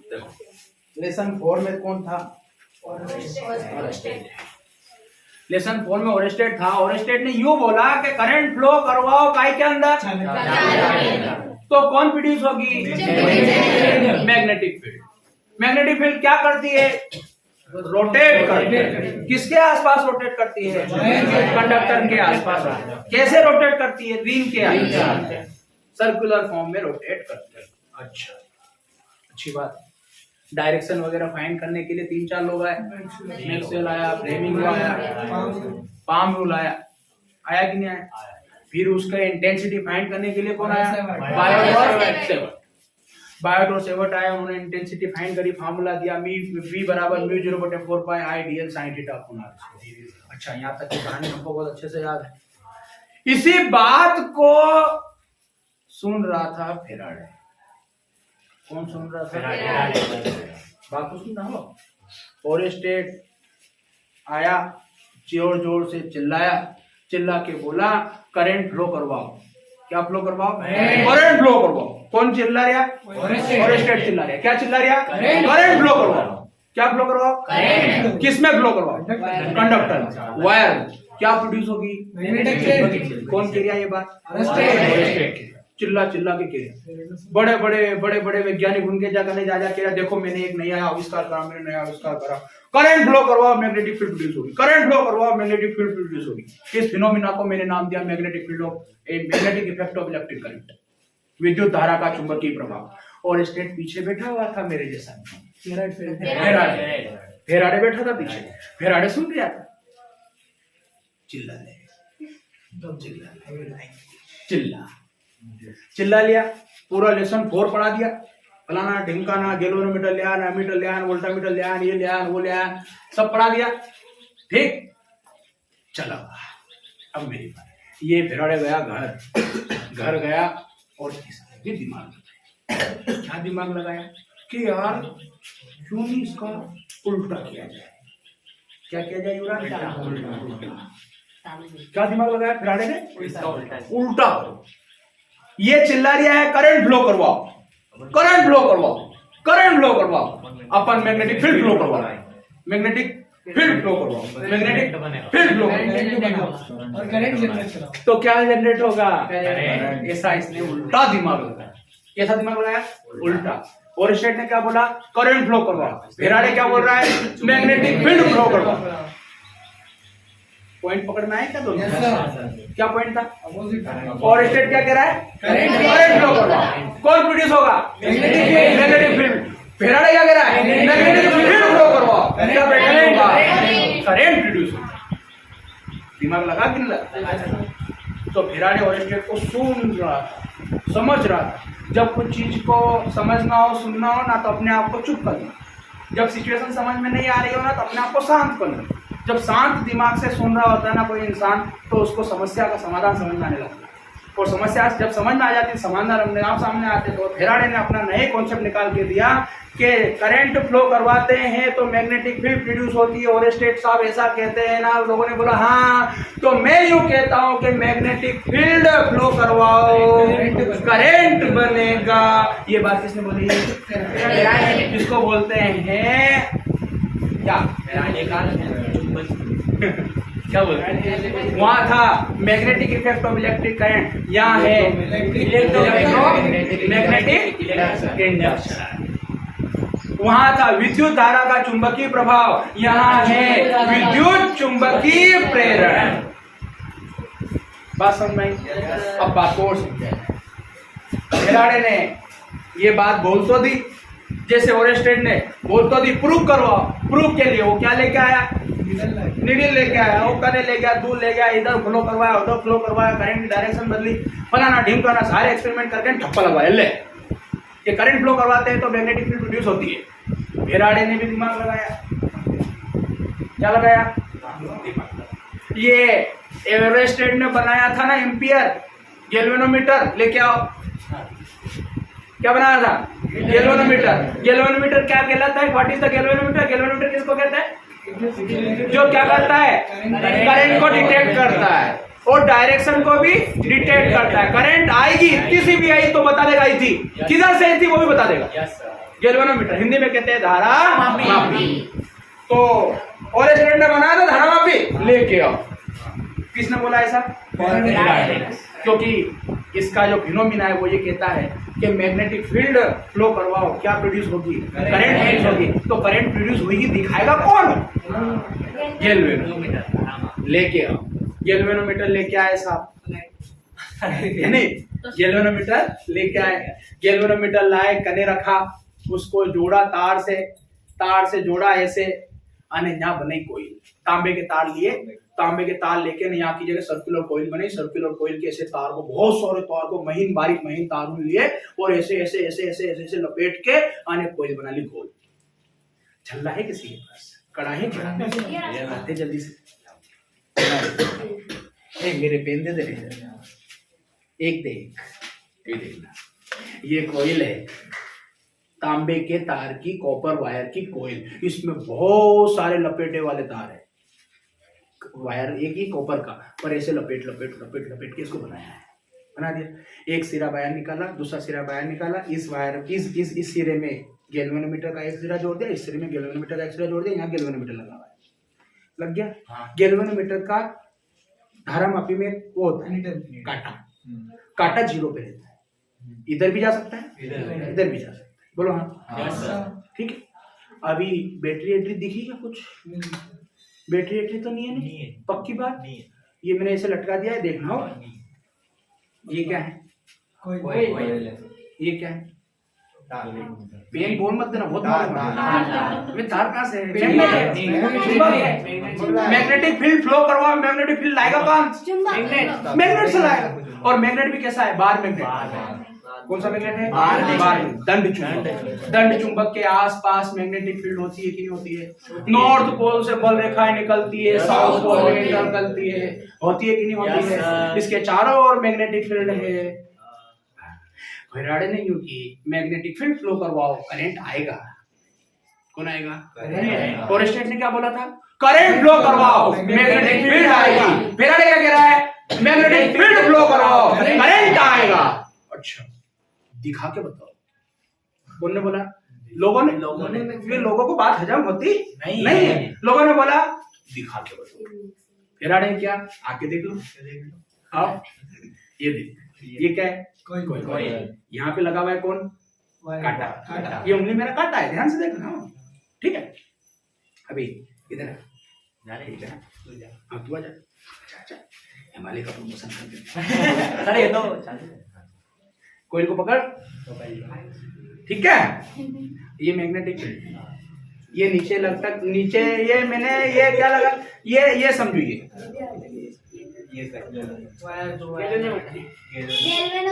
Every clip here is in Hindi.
देखो लेसन 4 में कौन था? लेसन 4 में ओरेस्टेड था। ओरेस्टेड ने यूं बोला कि करंट फ्लो करवाओ काय के अंदर, तो कौन प्रोड्यूस होगी? Magnetic field. मैग्नेटिक फील्ड क्या करती है? रोटेट करती है। किसके आसपास रोटेट करती है? कंडक्टर के आसपास। कैसे रोटेट करती है? रिंग के आसपास सर्कुलर फॉर्म में रोटेट करती है। अच्छा, अच्छी बात। डायरेक्शन वगैरह फाइंड करने के लिए 3-4 लोग आए। मैक्सवेल आया, फ्लेमिंग आया, पाम रूल आया कि नहीं आया? फिर उसका इंटेंसिटी फाइंड करने के लिए कौन आया? बायोट और सेवर्ट आया। उन्होंने इंटेंसिटी फाइंड करी, फार्मूला दिया, v बराबर μ0/4 पाई I dl sin theta upon r। अच्छा, यहाँ तक की कहानी हमको बहुत अच्छे से याद है। इसी बात को सुन रहा था फेराडे। कौन सुन रहा था? बात तो सुन रहा हो। ओरेस्टेड आया, जोर जोर से चिल्लाया, चिल्ला के बोला करंट फ्लो करवाओ। क्या फ्लो करवाओ? करंट फ्लो करवाओ। कौन चिल्ला रहा? ओरेस्टेड चिल्ला रहा। क्या चिल्ला रहा? करंट फ्लो करवाओ। क्या फ्लो करवाओ? किसमें फ्लो करवाओ? Conductor, wire. क्या प्रोड्यूस होगी? कौन कह रहा ये बात? ओरेस्टेड। चिल्ला चिल्ला के कह बड़े बड़े वैज्ञानिक उनके जगह जा कह देखो मैंने एक नया आविष्कार करा, मैंने नया आविष्कार करा। करंट फ्लो करवाओ, मैग्नेटिक फील्ड प्रोड्यूस होगी। करंट फ्लो करवाओ, मैग्नेटिक फील्ड प्रोड्यूस होगी। इस फिनोमिना को मैंने नाम दिया magnetic field of magnetic effect of electric current, विद्युत धारा का चुंबकीय प्रभाव। और स्टेट पीछे बैठा हुआ था मेरे जैसा, फेराडे बैठा था पीछे। फेराडे सुन रहा था, चिल्ला लिया। पूरा लेसन 4 पढ़ा दिया। फलाना ढिमकाना, गैल्वेनोमीटर लिया, एमीटर लिया, वोल्टामीटर लिया, ये लिया, वो लिया, सब पढ़ा दिया। ठीक, चला। अब मेरी बात, ये फेराडे गया घर गया और इसने भी दिमाग लगाया। क्या दिमाग लगाया कि यार क्यों नहीं इसका उल्टा किया जाए। क्या किया जाए युवराज? क्या दिमाग लगाया फेराडे ने? उल्टा। ये चिल्ला रहा है करंट फ्लो करवाओ, करंट फ्लो करवाओ, करंट फ्लो करवाओ, अपन मैग्नेटिक फील्ड फ्लो करवा रहा है। मैग्नेटिक फील्ड फ्लो करवाओ, मैग्नेटिक फील्ड फ्लो और करंट जनरेट कराओ। तो क्या जनरेट होगा? ऐसा इसने उल्टा दिमाग लगाया। कैसा दिमाग लगाया? उल्टा। और स्टेट ने क्या बोला? करंट फ्लो करवाओ। फेराडे क्या बोल रहा है? मैग्नेटिक फील्ड फ्लो करवाओ। पॉइंट पकड़ में आए क्या दोनों? क्या पॉइंट था? और स्टेट क्या कह रहा है? करंट फ्लो करवाओ। कौन प्रोड्यूस होगा? Magnetic field. फेराडे क्या कह रहा है? मैग्नेटिक फील्ड फ्लो करवाओ। क्या होगा? करंट प्रोड्यूस होगा। दिमाग लगा कि नहीं लगा? तो फेराडे और स्टेट को सुन रहा था, समझ रहा था। जब कुछ चीज को समझना हो, सुनना हो ना, तो अपने आप को चुप करना। जब सिचुएशन समझ में नहीं आ रही हो ना, तो अपने आप को शांत करना। जब शांत दिमाग से सुन रहा होता है ना कोई इंसान, तो उसको समस्या का समाधान समझ में आने लगता है। और समस्या जब समझ में आ जाती है, समाधान अपने आप सामने आते। तो फेराडे ने अपना नए कॉन्सेप्ट निकाल के दिया कि करंट फ्लो करवाते हैं तो मैग्नेटिक फील्ड प्रोड्यूस होती है। और स्टेट साहब ऐसा कहते हैं ना। लोगों ने बोला हाँ, तो मैं यूं कहता हूं कि मैग्नेटिक फील्ड फ्लो करवाओ, करंट बनेगा। ये बात किसने बोली? जिसको बोलते हैं क्या क्या बोलते हैं? वहां था magnetic effect of electric current, यहाँ है मैग्नेटिक इंडक्शन। वहां था विद्युत धारा का चुंबकीय प्रभाव, यहाँ है विद्युत चुंबकीय प्रेरण। बात समझ में आई? अब बात को और समझाए। फेराडे ने ये बात बोल तो दी, जैसे ओरेस्टेड ने बोल तो दी, प्रूव करवाओ। प्रूव के लिए वो क्या लेके आया? नीडल लेके आया, वो करे ले गया, दूर ले गया, इधर फ्लो करवाया, उधर फ्लो करवाया, करंट की डायरेक्शन बदली, फलाना ढिमकाना, सारे एक्सपेरिमेंट करके ठप्पा लगवाया। ले ये करंट फ्लो करवाते हैं तो मैग्नेटिक फील्ड प्रोड्यूस होती है। फेराडे ने भी दिमाग लगाया। क्या लगाया? ये ओरेस्टेड ने बनाया था ना एम्पियर गैल्वेनोमीटर, लेके आओ। क्या बनाया था? गैल्वेनोमीटर। गैल्वेनोमीटर क्या कहलाता है? What is the galvanometer? Galvanometer किसको कहते हैं? जो क्या करता है? करंट को डिटेक्ट करता है और डायरेक्शन को भी डिटेक्ट करता है। करंट आएगी, इतनी सी भी आई तो बता देगा आई थी, किधर से आई थी वो भी बता देगा। गैल्वेनोमीटर, हिंदी में कहते हैं धारा मापी। तो और स्टूडेंट ने बनाया था धारा मापी, लेके आओ। किसने बोला ऐसा? क्योंकि इसका जो फिनोमिना है वो ये कहता है कि मैग्नेटिक फील्ड फ्लो करवाओ, क्या प्रोड्यूस होगी? करंट प्रोड्यूस होगी। तो करंट प्रोड्यूस होगी, दिखाएगा कौन? गैल्वेनोमीटर। लेके आओ, गैल्वेनोमीटर लेके आए साहब, है नहीं? गैल्वेनोमीटर लेके आए, गैल्वेनोमीटर लाए, कने रखा, उसको जोड़ा तार से जोड़ा ऐसे, आने यहाँ बने कोई तांबे के तार लिए, तांबे के तार लेके यहाँ की जगह सर्कुलर कोइल बनी, सर्कुलर कोइल के ऐसे तार को, बहुत सारे तार को महीन बारीक महीन तार लिए और ऐसे ऐसे ऐसे ऐसे ऐसे ऐसे लपेट के आने कोइल बना ली गोल। छल्ला है किसी के पास? कड़ाही आते जल्दी से, मेरे पेन दे दे, एक दे, ये देखना, ये कोइल है तांबे के तार की, कॉपर वायर की कोइल। इसमें बहुत सारे लपेटे वाले तार है, वायर एक ही कॉपर का, पर ऐसे लपेट लपेट लपेट लपेट के इसको बनाया है, बना दिया। एक सिरा वायर निकाला, दूसरा सिरा वायर निकाला, इस वायर इस सिरे में गैल्वेनोमीटर का एक सिरा जोड़ दिया, इस सिरे में गैल्वेनोमीटर का एक सिरा जोड़ दिया, यहाँ गैल्वेनोमीटर लगा हुआ है, लग गया। हाँ। गैल्वेनोमीटर का धारा मापी में वो होता है काटा, काटा जीरो पे रहता है, इधर भी जा सकता है, इधर भी जा सकता है। बोलो हाँ, ठीक है। अभी बैटरी एट्री दिखी क्या कुछ? बैटरी एट्री तो नहीं है, नहीं है, पक्की बात नहीं है। ये मैंने ऐसे लटका दिया है, देखना हो। ये क्या है? ये क्या है? पेन बोल मत देना, बहुत तार कहाँ से? मैग्नेटिक फील्ड फ्लो करवा, मैग्नेटिक फील्ड लाएगा कौन? मैग्नेट से लाएगा। और मैग्नेट भी कैसा है? Bar magnet. कौन सा मैग्नेट है? बार। दंड चुंबक। दंड चुंबक के आसपास मैग्नेटिक फील्ड होती है कि नहीं होती है? नॉर्थ पोल से बल रेखाएं निकलती है, साउथ पोल में निकलती है, होती है कि नहीं होती है? इसके चारों ओर मैग्नेटिक फील्ड है। फैराडे ने यूं की, मैग्नेटिक फील्ड फ्लो करवाओ, करंट आएगा। कौन आएगा? फोरेस्टेट ने क्या बोला था? करंट फ्लो करवाओ, मैग्नेटिक फील्ड आएगी। फैराडे क्या कह रहा है? मैग्नेटिक फील्ड फ्लो करवाओ, करंट आएगा। अच्छा, दिखा के बताओ। कौन बोला? लोगों ने। फिर लोगों को बात हजम होती नहीं। लोगों ने बोला दिखा के बताओ। फैराडे क्या? आके देख लो। आओ, ये देख, ये क्या है? कोई। यहाँ पे लगा हुआ है कौन? कांटा। ये उंगली मेरा कांटा है, ध्यान से देखना, ठीक है? अभी इधर तू आ जा, हिमालय का प्रमोशन कर। अरे ये तो कोइल को पकड़, ठीक है? ये मैग्नेटिक फील्ड, ये नीचे लगता, नीचे ये मैंने ये क्या लगा, ये समझो, ये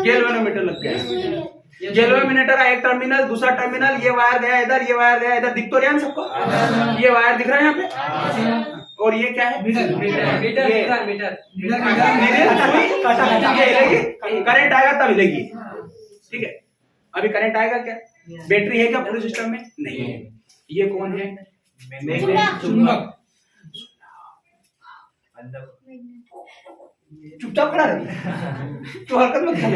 गैल्वेनोमीटर लग गया। गैल्वेनोमीटर का एक टर्मिनल, दूसरा टर्मिनल, ये वायर गया इधर, ये वायर गया इधर, दिख तो रहा है सबको? ये वायर दिख रहा है यहाँ पे। और ये क्या है? करंट आएगा तब हिलेगी, ठीक है? अभी करंट आएगा क्या? बैटरी है क्या पूरे सिस्टम में? नहीं है। ये कौन है? चुंबक। चुपचाप खड़ा रहे, तो हरकत मत कर।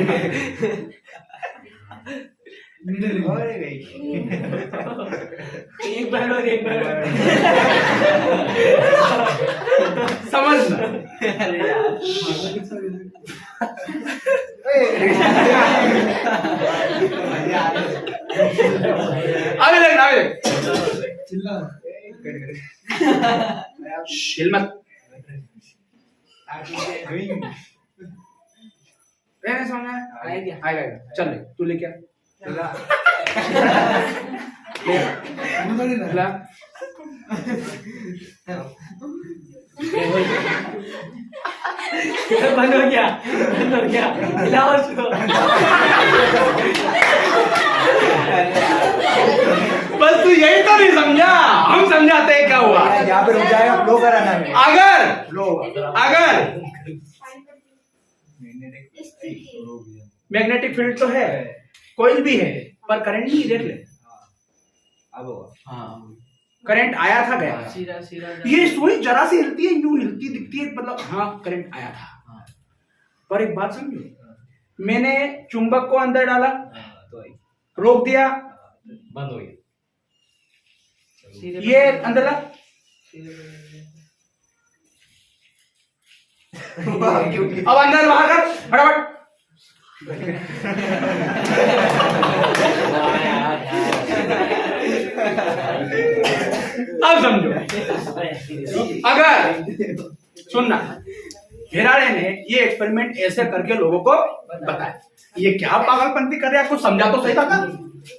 एक बार और एक बार समझ। अभी देखना, अभी देख, चिल्ला मत। आएगा, चल तू ले क्या? बंद हो गया, हिलाओ उसको। बस तू यही तो नहीं समझा, हम समझाते हैं क्या हुआ। यहाँ पे रुक जाएगा, फ्लो कराना है। अगर मैग्नेटिक फील्ड तो है, कोई भी है, पर करंट नहीं, देख ले। हाँ, करंट आया था, गया। ये सुई जरा सी हिलती है, यूं हिलती दिखती है, मतलब हाँ करंट आया था। पर एक बात समझो, मैंने चुंबक को अंदर डाला, रोक दिया, बंद हो गया। ये अंदर ला। अब अंदर बाहर कर फटाफट। अब समझो, अगर सुनना, फेराडे ने ये एक्सपेरिमेंट ऐसे करके लोगों को बताया। ये क्या पागलपंती कर रहे हैं, कुछ समझा तो सही था।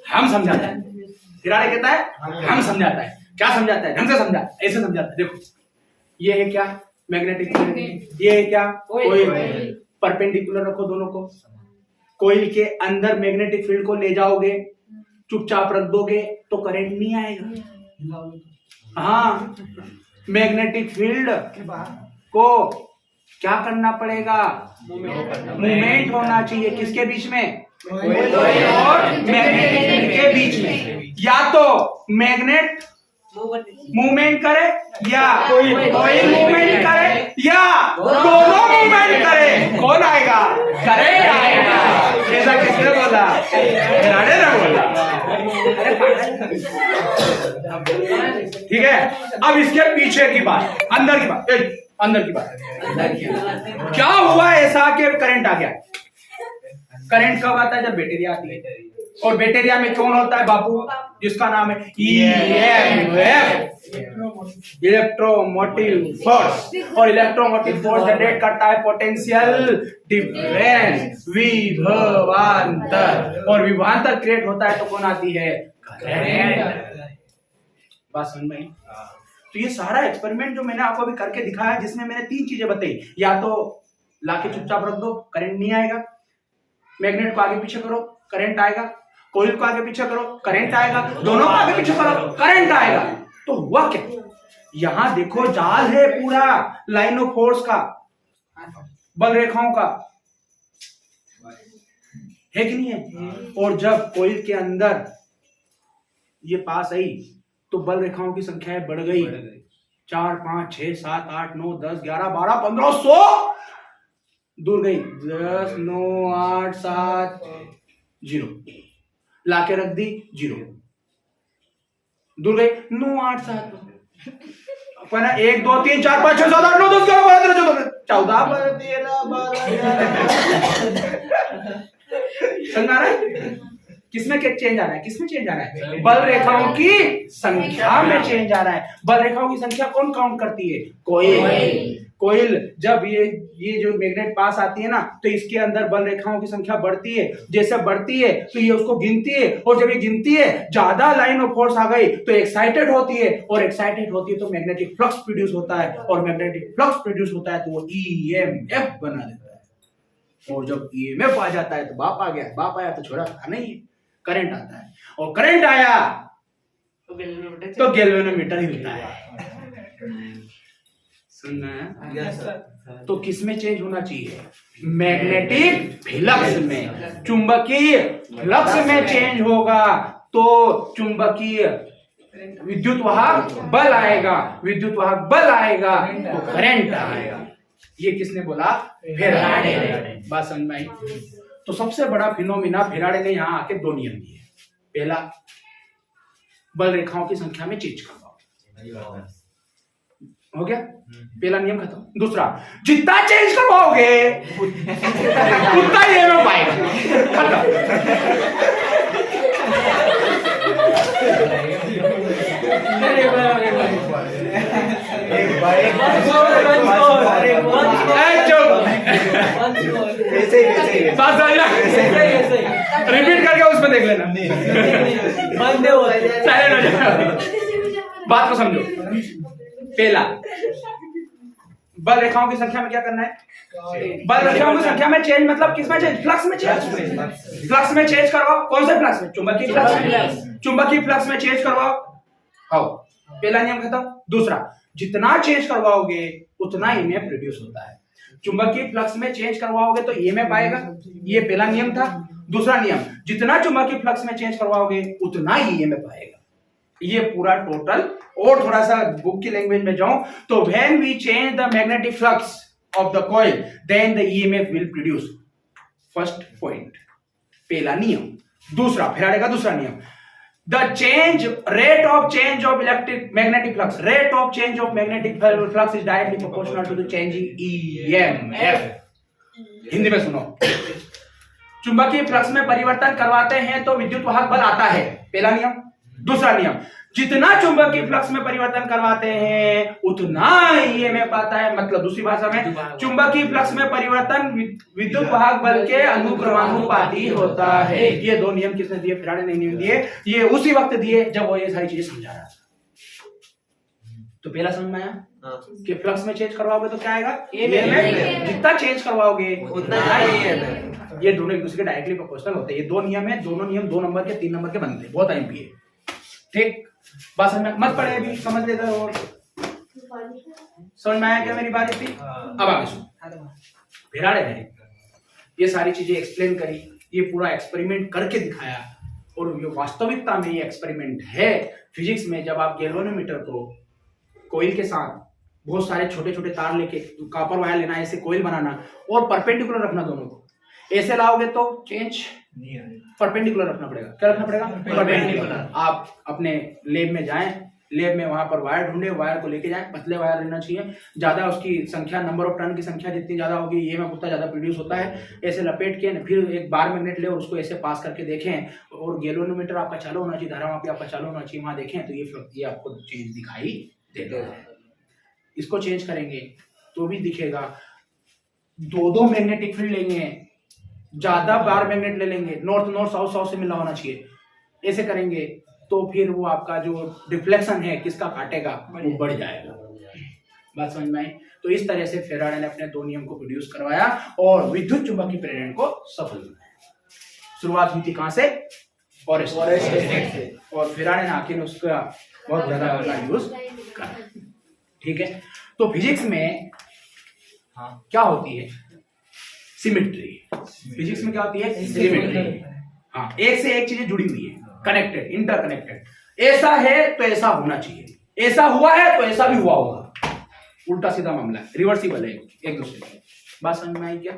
हम समझाते हैं, फेराडे कहता है हम समझाता है। क्या समझाता है? ढंग से समझा, ऐसे समझाता है। देखो ये है क्या, मैग्नेटिक फील्ड। ये है क्या, कोइल। परपेंडिकुलर रखो दोनों को। कोइल के अंदर मैग्नेटिक फील्ड को ले जाओगे, चुपचाप रख दोगे तो करंट नहीं आएगा। हाँ, मैग्नेटिक फील्ड को क्या करना पड़ेगा? मूवमेंट होना चाहिए। किसके बीच में? कोइल और मैग्नेटिक फील्ड के बीच में। या तो मैग्नेट मूवमेंट करे या कोइल मूवमेंट करे या दोनों मूवमेंट करे। कौन आएगा? करंट आएगा। ऐसा किसने बोला? फेराडे ने बोला। ठीक है, अब इसके पीछे की बात, अंदर की बात, अंदर की बात। क्या हुआ ऐसा कि करंट आ गया? करंट कब आता है? जब बैटरिया आती है। और बैटरिया में कौन होता है बापू? जिसका नाम है EMF, इलेक्ट्रोमोटिव फोर्स। और इलेक्ट्रोमोटिव फोर्स जनरेट करता है पोटेंशियल डिफरेंस, विभवांतर। और विभवांतर क्रिएट होता है तो कौन आती है? करंट। बात समझ में आई? तो ये सारा एक्सपेरिमेंट जो मैंने आपको अभी करके दिखाया, जिसमें मैंने 3 चीजें बताई। या तो लाके चुपचाप रख दो, करंट नहीं आएगा। मैग्नेट को आगे पीछे करो, करंट आएगा। कोइल को आगे पीछे करो, करंट आएगा। दोनों को आगे पीछे करो, करंट आएगा। तो हुआ क्या? यहां देखो, जाल है पूरा लाइन ऑफ फोर्स का, बल रेखाओं का, है कि नहीं है? और जब कोइल के अंदर ये पास आई तो बल रेखाओं की संख्या बढ़ गई। 4, 5, 6, 7, 8, 9, 10, 11, 12, 15, 100 दूर गई। 10, 9, 8, 7, 0 लाके रख दी, 0 दूर गई। 9, 8, 7 अपना 1, 2, 3, 4, 5, 6, 7, 8, 9, 10, 11, 12, 13, 14, 13, 12 समझ आ रहा है? किसमें चेंज आ रहा है? किसमें चेंज आ रहा है? बल रेखाओं की संख्या में चेंज आ रहा है। बल रेखाओं की संख्या कौन काउंट करती है? कोइल। कोइल जब ये जो मैग्नेट पास आती है ना, तो इसके अंदर बल रेखाओं की संख्या बढ़ती है। जैसे बढ़ती है तो ये उसको गिनती है, और जब ये गिनती है, ज्यादा लाइन ऑफ फोर्स आ गई तो एक्साइटेड होती है, और एक्साइटेड होती है तो मैग्नेटिक फ्लक्स प्रोड्यूस होता है, और मैग्नेटिक फ्लक्स प्रोड्यूस होता है तो वो EMF बना देता है। और जब EMF आ जाता है तो बाप आ गया, बाप आया तो छोरा खाना ही है, करंट आता है। और करंट आया तो गैल्वेनोमीटर हिलता है। सुनना है? तो किसमें चेंज होना चाहिए? मैग्नेटिक फ्लक्स में। चुंबकीय फ्लक्स में चेंज होगा तो चुंबकीय विद्युत वाहक बल आएगा, विद्युत वाहक बल आएगा तो करंट आएगा। ये किसने बोला? फेराडे ने। बात समझ में आई? तो सबसे बड़ा फिनोमिना फेराडे ने यहां आके 2 नियम दिए। पहला, बल रेखाओं की संख्या में चेंज करवाओ। हो गया, पहला नियम खत्म। दूसरा, जितना चेंज करवाओगे उतना ये में पाएगा। खत्म। रिपीट करके उसमें देख लेना। बात को समझो। पहला, बल रेखाओं की संख्या में क्या करना है? बल रेखाओं की संख्या में चेंज मतलब किसमें चेंज? फ्लक्स में चेंज। फ्लक्स में चेंज करवाओ। कौन से फ्लक्स में? चुंबकीय फ्लक्स में। चुंबकीय फ्लक्स में चेंज करवाओ। आओ, पहला नियम खत्म। दूसरा, जितना चेंज करवाओगे उतना ईएमएफ प्रोड्यूस होता है। चुंबकीय फ्लक्स में चेंज करवाओगे तो ईएमएफ आएगा, ये पहला नियम था। दूसरा नियम, जितना चुंबकीय फ्लक्स में चेंज करवाओगे उतना ही ईएमएफ आएगा। ये पूरा टोटल। और थोड़ा सा बुक की लैंग्वेज में जाऊं तो when we change the magnetic flux of the coil then the EMF will produce. First point, पहला नियम। दूसरा, फेराडे का दूसरा नियम, the change rate of change of electric magnetic flux, rate of change of magnetic flux is directly proportional to the change in EMF. Hindi में सुनो, चुंबकीय फ्लक्स में परिवर्तन करवाते हैं तो विद्युत वाहक बल आता है, पहला नियम। दूसरा नियम, जितना चुंबकीय फ्लक्स में परिवर्तन करवाते हैं उतना ईएमएफ आता है। मतलब दूसरी भाषा में, चुंबकीय फ्लक्स में परिवर्तन विद्युत वाहक बल के अनुक्रमानुपाती होता है। ये दो नियम किसने दिए? फैराडे ने नियम दिए। ये उसी वक्त दिए जब वो ये सारी चीजें समझा रहा था। तो पहला समझ में आया कि फ्लक्स में चेंज करवाओगे तो क्या आएगा? ईएमएफ। जितना चेंज करवाओगे उतना ईएमएफ। ये दोनों एक दूसरे के डायरेक्टली प्रोपोर्शनल होते हैं। ये दो नियम है, दोनों नियम 2 नंबर के 3 नंबर के बनते हैं, बहुत आईएमपी है। ठीक, बात समझ में मत पड़े, अभी समझ लेते हो। समझ में आया क्या मेरी बात इतनी? अब आगे सुनो, फैराडे ने ये सारी चीजें एक्सप्लेन करी, ये पूरा एक्सपेरिमेंट करके दिखाया, और ये वास्तविकता में ये एक्सपेरिमेंट है फिजिक्स में। जब आप गैल्वेनोमीटर को कोइल के साथ बहुत सारे छोटे छोटे तार लेके, कॉपर वायर लेना, ऐसे कोइल बनाना और परपेंडिकुलर रखना, दोनों को ऐसे लाओगे तो चेंज नहीं आएगा, परपेंडिकुलर रखना पड़ेगा। क्या रखना पड़ेगा? परपेंडिकुलर। आप अपने लैब में जाएं, लैब में वहां पर वायर ढूंढे, वायर को लेके जाएं, पतले वायर लेना चाहिए, ज्यादा उसकी संख्या, नंबर ऑफ टर्न की संख्या जितनी ज्यादा होगी ये में उतना ज्यादा प्रोड्यूस होता है। ऐसे लपेट के फिर एक बार मैग्नेट ले और उसको ऐसे पास करके देखें, और गैल्वेनोमीटर आपका चालू होना चाहिए, धारा आपका चालू होना चाहिए, वहां देखें तो ये आपको चेंज दिखाई देता है। इसको चेंज करेंगे तो भी दिखेगा। 2 मैग्नेटिक फील्ड लेंगे, ज्यादा बार मैग्नेट ले लेंगे, नॉर्थ नॉर्थ साउथ साउथ से मिला होना चाहिए, ऐसे करेंगे तो फिर वो आपका जो डिफ्लेक्शन है किसका काटेगा, वो बढ़ जाएगा। बात समझ में आई? तो इस तरह से फैराडे ने अपने 2 नियम को प्रोड्यूस करवाया और विद्युत चुंबकीय प्रेरण को सफल बनाया। शुरुआत हुई थी कहां से? फॉरेस्ट से, और फैराडे ने आखिर उसका बहुत ज्यादा यूज करा। ठीक है, तो फिजिक्स में क्या होती है? सिमेट्री। फिजिक्स में क्या होती है? सिमेट्री। हाँ, एक से एक चीजें जुड़ी हुई है, कनेक्टेड, इंटरकनेक्टेड। ऐसा है तो ऐसा होना चाहिए, ऐसा हुआ है तो ऐसा भी हुआ होगा, उल्टा सीधा मामला है, रिवर्सिबल है एक दूसरे का। बात समझ में आई क्या?